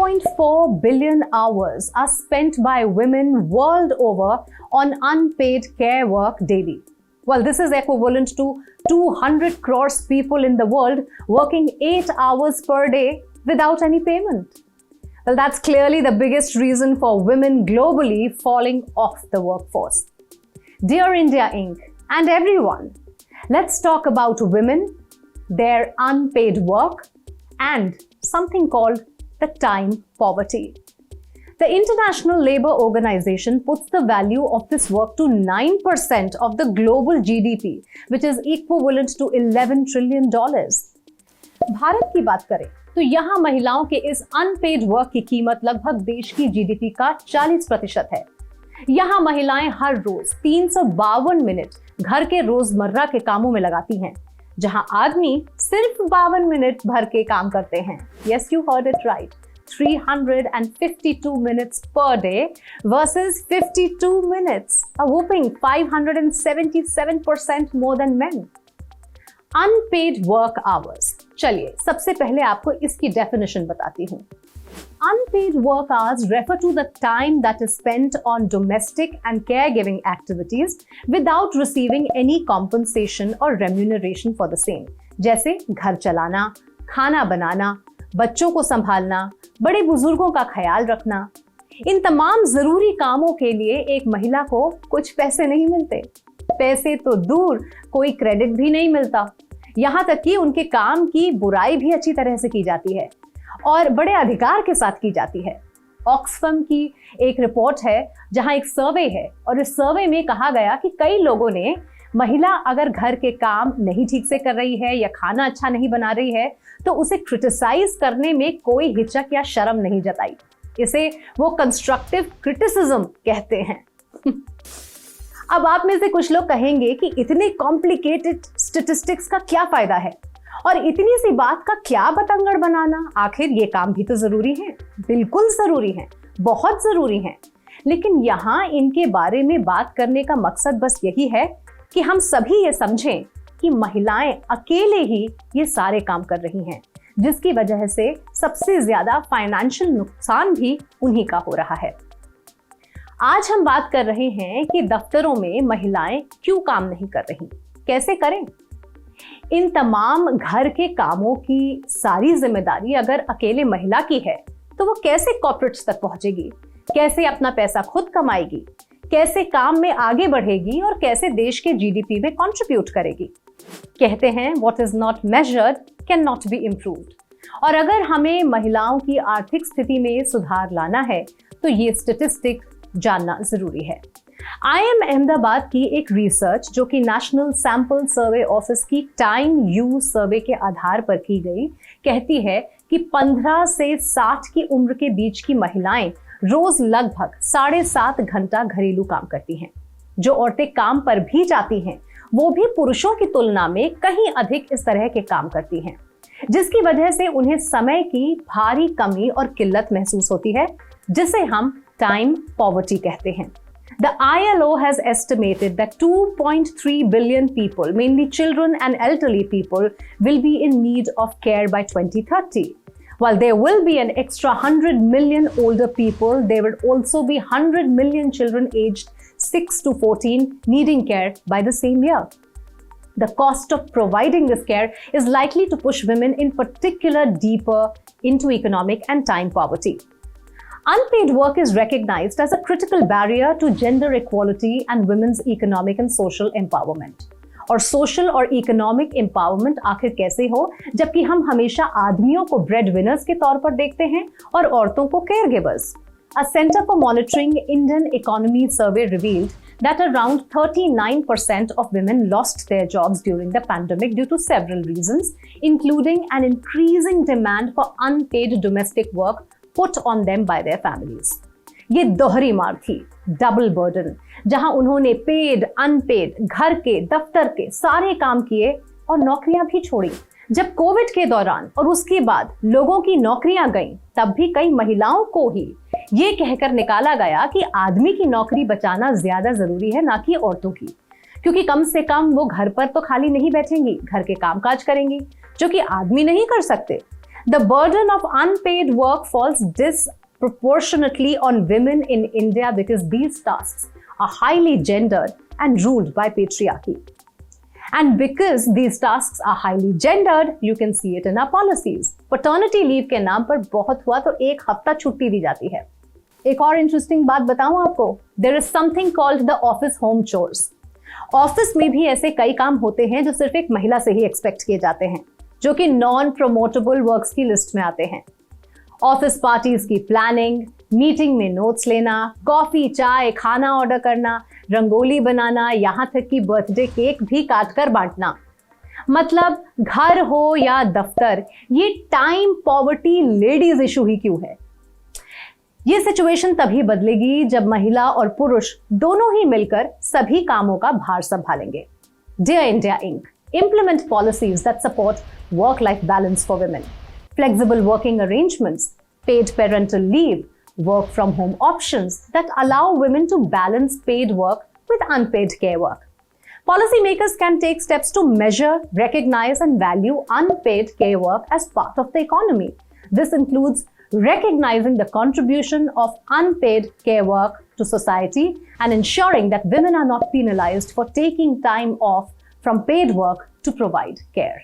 1.4 billion hours are spent by women world over on unpaid care work daily. Well, this is equivalent to 200 crores people in the world working 8 hours per day without any payment. Well, that's clearly the biggest reason for women globally falling off the workforce. Dear India Inc. and everyone, let's talk about women, their unpaid work, and something called the time poverty. The International Labour Organization puts the value of this work to 9% of the global GDP, which is equivalent to $11 trillion. Bharat की बात करें तो यहाँ महिलाओं के इस unpaid work की कीमत लगभग देश की जीडीपी का 40% है। यहाँ महिलाएं हर रोज 352 मिनट घर के रोजमर्रा के कामों में लगाती हैं, जहां आदमी सिर्फ 52 मिनट भर के काम करते हैं। Yes, you heard it right. 352 minutes per day versus 52 minutes, a whopping 577% more than men. Unpaid work hours. चलिए सबसे पहले आपको इसकी डेफिनेशन बताती हूँ। Unpaid work hours refer to the time that is spent on domestic and caregiving activities without receiving any compensation or remuneration for the same. जैसे घर चलाना, खाना बनाना, बच्चों को संभालना, बड़े बुजुर्गों का ख्याल रखना। इन तमाम जरूरी कामों के लिए एक महिला को कुछ पैसे नहीं मिलते। पैसे तो दूर, कोई क्रेडिट भी नहीं मिलता। यहाँ तक कि उनके काम की बुराई भी अच्छी तरह से की जाती है और बड़े अधिकार के साथ की जाती है। ऑक्सफैम की एक रिपोर्ट है जहां एक सर्वे है और इस सर्वे में कहा गया कि कई लोगों ने महिला अगर घर के काम नहीं ठीक से कर रही है या खाना अच्छा नहीं बना रही है तो उसे क्रिटिसाइज करने में कोई हिचक या शर्म नहीं जताई। इसे वो कंस्ट्रक्टिव क्रिटिसिज्म कहते हैं। अब आप में से कुछ लोग कहेंगे कि इतने कॉम्प्लिकेटेड स्टैटिस्टिक्स का क्या फायदा है और इतनी सी बात का क्या बतंगड़ बनाना, आखिर ये काम भी तो जरूरी है। बिल्कुल जरूरी है, बहुत जरूरी है, लेकिन यहाँ इनके बारे में बात करने का मकसद बस यही है कि हम सभी ये समझें कि महिलाएं अकेले ही ये सारे काम कर रही हैं, जिसकी वजह से सबसे ज्यादा फाइनेंशियल नुकसान भी उन्हीं का हो रहा है। आज हम बात कर रहे हैं कि दफ्तरों में महिलाएं क्यों काम नहीं कर रही, कैसे करें। इन तमाम घर के कामों की सारी जिम्मेदारी अगर अकेले महिला की है तो वो कैसे कॉर्पोरेट्स तक पहुंचेगी, कैसे अपना पैसा खुद कमाएगी, कैसे काम में आगे बढ़ेगी और कैसे देश के जीडीपी में कंट्रीब्यूट करेगी। कहते हैं what is not measured can not be improved. और अगर हमें महिलाओं की आर्थिक स्थिति में सुधार लाना है तो ये स्टैटिस्टिक जानना जरूरी है। IIM अहमदाबाद की एक रिसर्च जो कि नेशनल सैंपल सर्वे ऑफिस की टाइम यूज सर्वे के आधार पर की गई कहती है कि 15 से 60 की उम्र के बीच की महिलाएं रोज लगभग 7.5 घंटा घरेलू काम करती हैं। जो औरतें काम पर भी जाती हैं वो भी पुरुषों की तुलना में कहीं अधिक इस तरह के काम करती हैं, जिसकी वजह से उन्हें समय की भारी कमी और किल्लत महसूस होती है, जिसे हम टाइम पॉवर्टी कहते हैं। The ILO has estimated that 2.3 billion people, mainly children and elderly people, will be in need of care by 2030. While there will be an extra 100 million older people, there will also be 100 million children aged 6 to 14 needing care by the same year. The cost of providing this care is likely to push women in particular deeper into economic and time poverty. Unpaid work is recognized as a critical barrier to gender equality and women's economic and social empowerment. और social और economic empowerment आखिर कैसे हो जबकि हम हमेशा आदमियों को breadwinners के तौर पर देखते हैं और औरतों को caregivers. A Center for Monitoring Indian Economy survey revealed that around 39% of women lost their jobs during the pandemic due to several reasons, including an increasing demand for unpaid domestic work put on them by their families. ये दोहरी मार थी, double burden, जहां उन्होंने paid, unpaid, घर के, दफ्तर के सारे काम किए और नौकरियां भी छोड़ी। जब कोविड के दौरान और उसके बाद लोगों की नौकरियां गईं, तब भी कई महिलाओं को ही ये कहकर निकाला गया कि आदमी की नौकरी बचाना ज्यादा जरूरी है ना कि औरतों की, क्योंकि कम से कम वो घर पर तो खाली नहीं बैठेंगी, घर के कामकाज करेंगी, जो कि आदमी नहीं कर सकते। The burden of unpaid work falls disproportionately on women in India because these tasks are highly gendered and ruled by patriarchy. And because these tasks are highly gendered, you can see it in our policies. Paternity leave के नाम पर बहुत हुआ तो 1 हफ्ता छुट्टी दी जाती है। एक और इंटरेस्टिंग बात बताऊं आपको, there is something called the office home chores. Office में भी ऐसे कई काम होते हैं जो सिर्फ एक महिला से ही एक्सपेक्ट किए जाते हैं, जो कि नॉन प्रोमोटेबल वर्क्स की लिस्ट में आते हैं। ऑफिस पार्टीज की प्लानिंग, मीटिंग में नोट्स लेना, कॉफी, चाय, खाना ऑर्डर करना, रंगोली बनाना, यहाँ तक कि बर्थडे केक भी काट कर बांटना। मतलब घर हो या दफ्तर, ये टाइम पॉवर्टी लेडीज इशू ही क्यों है? ये सिचुएशन तभी बदलेगी जब महिला और पुरुष दोनों ही मिलकर सभी कामों का भार संभालेंगे। Dear India Inc. Implement policies that support work-life balance for women, flexible working arrangements, paid parental leave, work from home options that allow women to balance paid work with unpaid care work. Policymakers can take steps to measure, recognize, and value unpaid care work as part of the economy. This includes recognizing the contribution of unpaid care work to society and ensuring that women are not penalized for taking time off from paid work to provide care.